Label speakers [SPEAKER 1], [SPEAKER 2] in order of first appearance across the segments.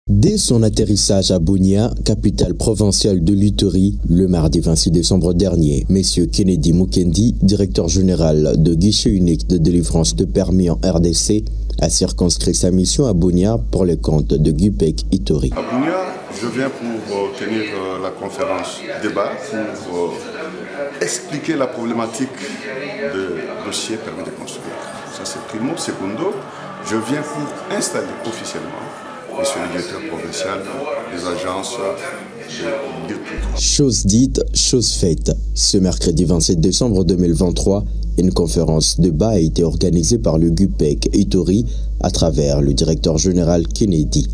[SPEAKER 1] Dès son atterrissage à Bunia, capitale provinciale de l'Ituri, le mardi 26 décembre dernier, M. Kennedy Mukendi, directeur général de guichet unique de délivrance de permis en RDC, a circonscrit sa mission à Bunia pour le compte de GUPEC Ituri.
[SPEAKER 2] À Bunia, je viens pour tenir la conférence débat pour expliquer la problématique de dossier permis de construire. Ça c'est primo. Secondo, je viens pour installer officiellement Monsieur le directeur provincial des agences de l'Ituri.
[SPEAKER 1] Chose dite, chose faite. Ce mercredi 27 décembre 2023, une conférence de débat a été organisée par le GUPEC Ituri à travers le directeur général Kennedy.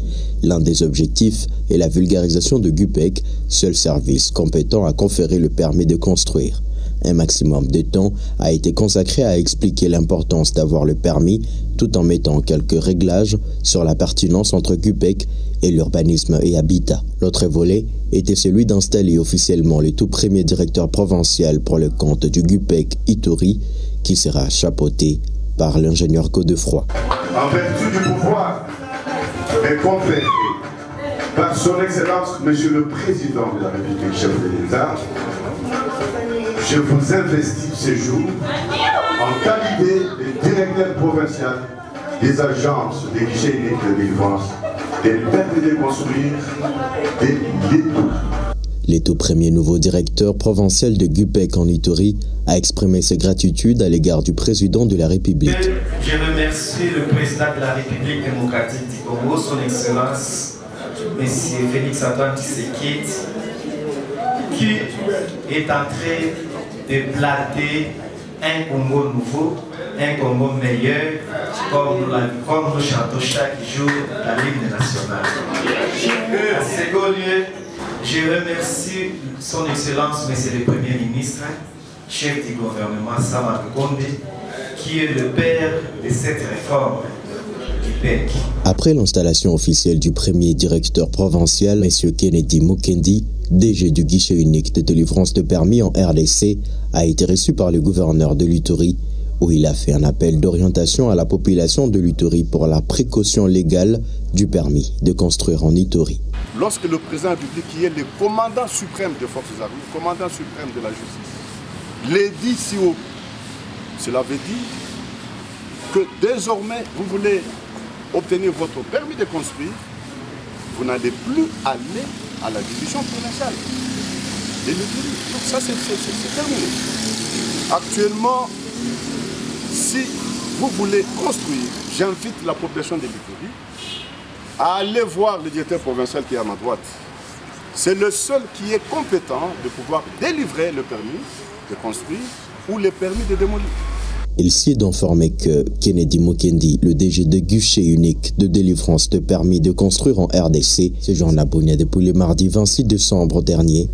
[SPEAKER 1] L'un des objectifs est la vulgarisation de GUPEC, seul service compétent à conférer le permis de construire. Un maximum de temps a été consacré à expliquer l'importance d'avoir le permis tout en mettant quelques réglages sur la pertinence entre GUPEC et l'urbanisme et habitat. L'autre volet était celui d'installer officiellement le tout premier directeur provincial pour le compte du GUPEC Ituri qui sera chapeauté par l'ingénieur Godefroy.
[SPEAKER 3] En vertu du pouvoir est conféré par son Excellence Monsieur le Président de la République, chef de l'État, je vous investis ce jour en qualité de directeur provincial des agences des guichets uniques de délivrance des permis de construire de l'Ituri.
[SPEAKER 1] Le tout premier nouveau directeur provincial de GUPEC en Ituri a exprimé ses gratitudes à l'égard du président de la République.
[SPEAKER 4] Je remercie le président de la République démocratique du Congo, son Excellence, M. Félix Antoine Tshisekedi, qui est en train de planter un Congo nouveau, un Congo meilleur, comme nous chantons chaque jour la l'hymne nationale. À second lieu, je remercie son Excellence, Monsieur le Premier ministre, chef du gouvernement Sama Lukonde, qui est le père de cette réforme du PEC.
[SPEAKER 1] Après l'installation officielle du premier directeur provincial, M. Kennedy Mukendi, DG du guichet unique de délivrance de permis en RDC, a été reçu par le gouverneur de l'Ituri, où il a fait un appel d'orientation à la population de l'Ituri pour la précaution légale du permis de construire en Ituri.
[SPEAKER 2] Lorsque le président de la République, qui est le commandant suprême des forces armées, le commandant suprême de la justice, l'a dit si haut, cela veut dire que désormais vous voulez obtenir votre permis de construire, vous n'allez plus aller à la division provinciale de l'Ituri. Donc ça c'est terminé. Actuellement, si vous voulez construire, j'invite la population de l'Ituri à aller voir le directeur provincial qui est à ma droite. C'est le seul qui est compétent de pouvoir délivrer le permis de construire ou le permis de démolir.
[SPEAKER 1] Il s'y est informé que Kennedy Mukendi, le DG de guichet unique de délivrance de permis de construire en RDC, séjourne à Bunia depuis le mardi 26 décembre dernier